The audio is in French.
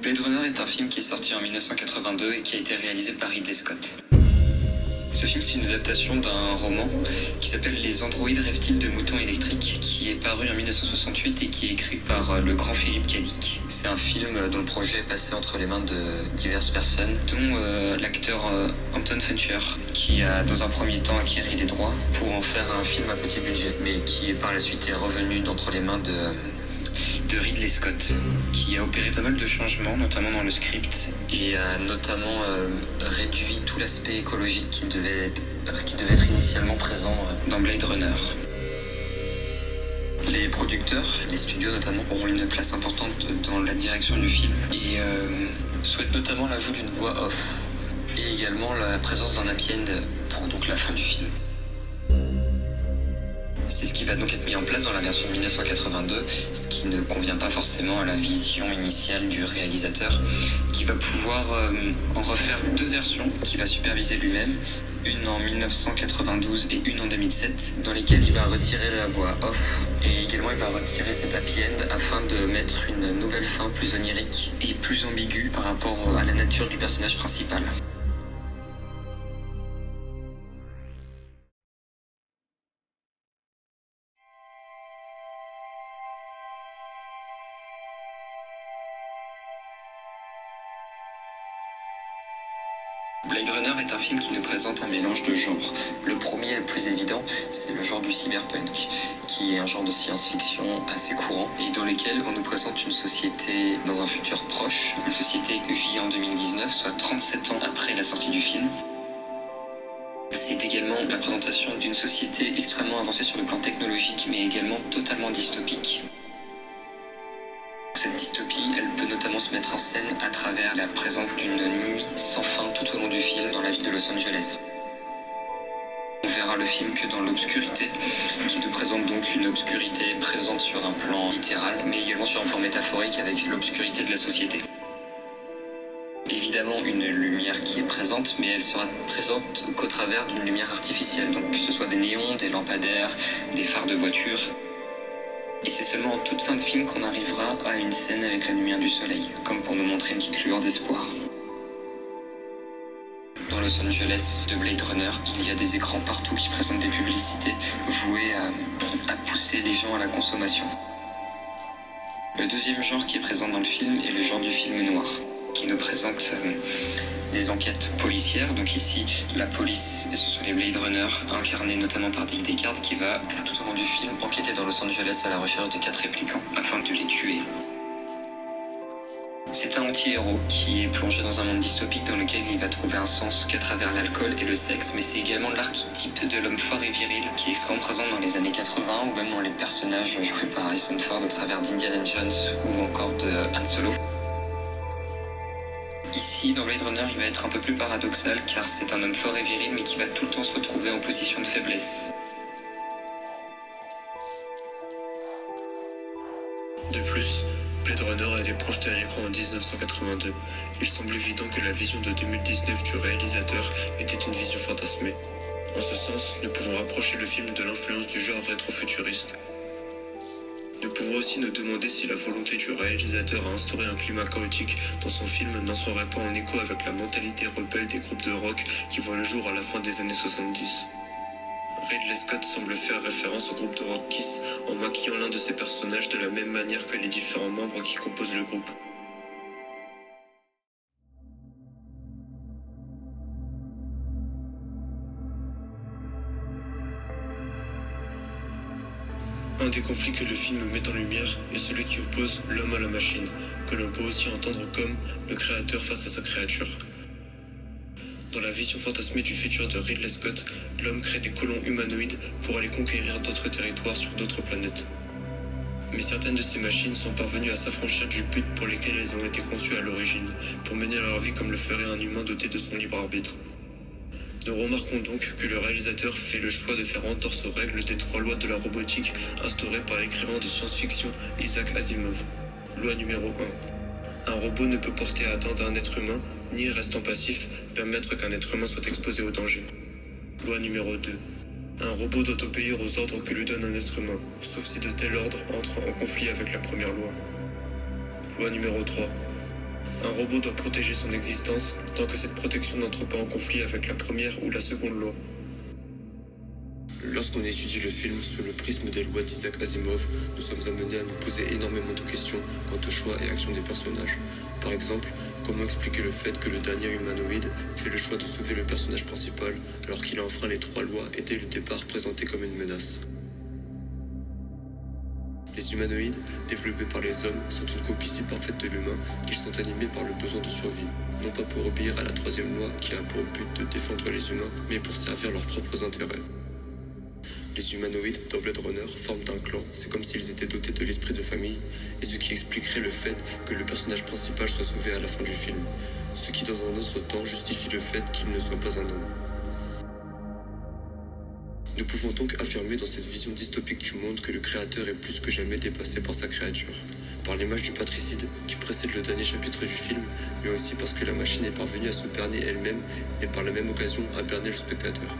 Blade Runner est un film qui est sorti en 1982 et qui a été réalisé par Ridley Scott. Ce film, c'est une adaptation d'un roman qui s'appelle Les androïdes rêvent-ils de moutons électriques, qui est paru en 1968 et qui est écrit par le grand Philippe K. Dick. C'est un film dont le projet est passé entre les mains de diverses personnes, dont l'acteur Hampton Fancher, qui a dans un premier temps acquis les droits pour en faire un film à petit budget, mais qui par la suite est revenu d'entre les mains de Ridley Scott, qui a opéré pas mal de changements, notamment dans le script, et a notamment réduit tout l'aspect écologique qui devait être initialement présent dans Blade Runner. Les producteurs, les studios notamment, auront une place importante dans la direction du film et souhaitent notamment l'ajout d'une voix off et également la présence d'un happy end pour donc la fin du film. C'est ce qui va donc être mis en place dans la version de 1982, ce qui ne convient pas forcément à la vision initiale du réalisateur, qui va pouvoir en refaire deux versions, qu'il va superviser lui-même, une en 1992 et une en 2007, dans lesquelles il va retirer la voix off, et également il va retirer cet happy end afin de mettre une nouvelle fin plus onirique et plus ambiguë par rapport à la nature du personnage principal. Blade Runner est un film qui nous présente un mélange de genres. Le premier et le plus évident, c'est le genre du cyberpunk, qui est un genre de science-fiction assez courant et dans lequel on nous présente une société dans un futur proche. Une société qui vit en 2019, soit 37 ans après la sortie du film. C'est également la présentation d'une société extrêmement avancée sur le plan technologique, mais également totalement dystopique. Cette dystopie, elle peut notamment se mettre en scène à travers la présence d'une nuit sans fin tout au long du film dans la ville de Los Angeles. On verra le film que dans l'obscurité, qui nous présente donc une obscurité présente sur un plan littéral, mais également sur un plan métaphorique avec l'obscurité de la société. Évidemment une lumière qui est présente, mais elle sera présente qu'au travers d'une lumière artificielle, donc que ce soit des néons, des lampadaires, des phares de voiture. Et c'est seulement en toute fin de film qu'on arrivera à une scène avec la lumière du soleil, comme pour nous montrer une petite lueur d'espoir. Dans Los Angeles de Blade Runner, il y a des écrans partout qui présentent des publicités vouées à pousser les gens à la consommation. Le deuxième genre qui est présent dans le film est le genre du film noir, qui nous présente des enquêtes policières. Donc ici, la police, et ce sont les Blade Runner, incarnés notamment par Dick Deckard, qui va, tout au long du film, enquêter dans Los Angeles à la recherche des 4 répliquants, afin de les tuer. C'est un anti-héros qui est plongé dans un monde dystopique dans lequel il va trouver un sens qu'à travers l'alcool et le sexe, mais c'est également l'archétype de l'homme fort et viril qui est extrêmement présent dans les années 80 ou même dans les personnages joués par Harrison Ford à travers d'Indiana Jones ou encore de Han Solo. Ici, dans Blade Runner, il va être un peu plus paradoxal car c'est un homme fort et viril mais qui va tout le temps se retrouver en position de faiblesse. De plus, Blade Runner a été projeté à l'écran en 1982. Il semble évident que la vision de 2019 du réalisateur était une vision fantasmée. En ce sens, nous pouvons rapprocher le film de l'influence du genre rétro-futuriste. Nous pouvons aussi nous demander si la volonté du réalisateur à instaurer un climat chaotique dans son film n'entrerait pas en écho avec la mentalité rebelle des groupes de rock qui voient le jour à la fin des années 70. Ridley Scott semble faire référence au groupe de rock Kiss en maquillant l'un de ses personnages de la même manière que les différents membres qui composent le groupe. Un des conflits que le film met en lumière est celui qui oppose l'homme à la machine, que l'on peut aussi entendre comme le créateur face à sa créature. Dans la vision fantasmée du futur de Ridley Scott, l'homme crée des colons humanoïdes pour aller conquérir d'autres territoires sur d'autres planètes. Mais certaines de ces machines sont parvenues à s'affranchir du but pour lequel elles ont été conçues à l'origine, pour mener leur vie comme le ferait un humain doté de son libre arbitre. Nous remarquons donc que le réalisateur fait le choix de faire entorse aux règles des 3 lois de la robotique instaurées par l'écrivain de science-fiction Isaac Asimov. Loi numéro 1. Un robot ne peut porter atteinte à un être humain, ni, restant passif, permettre qu'un être humain soit exposé au danger. Loi numéro 2. Un robot doit obéir aux ordres que lui donne un être humain, sauf si de tels ordres entrent en conflit avec la première loi. Loi numéro 3. Un robot doit protéger son existence tant que cette protection n'entre pas en conflit avec la première ou la seconde loi. Lorsqu'on étudie le film sous le prisme des lois d'Isaac Asimov, nous sommes amenés à nous poser énormément de questions quant aux choix et actions des personnages. Par exemple, comment expliquer le fait que le dernier humanoïde fait le choix de sauver le personnage principal alors qu'il a enfreint les 3 lois et dès le départ présenté comme une menace? Les humanoïdes, développés par les hommes, sont une copie si parfaite de l'humain qu'ils sont animés par le besoin de survie, non pas pour obéir à la 3e loi qui a pour but de défendre les humains, mais pour servir leurs propres intérêts. Les humanoïdes dans Blade Runner forment un clan, c'est comme s'ils étaient dotés de l'esprit de famille, et ce qui expliquerait le fait que le personnage principal soit sauvé à la fin du film, ce qui dans un autre temps justifie le fait qu'il ne soit pas un homme. Nous pouvons donc affirmer dans cette vision dystopique du monde que le créateur est plus que jamais dépassé par sa créature, par l'image du patricide qui précède le dernier chapitre du film, mais aussi parce que la machine est parvenue à se berner elle-même et par la même occasion à berner le spectateur.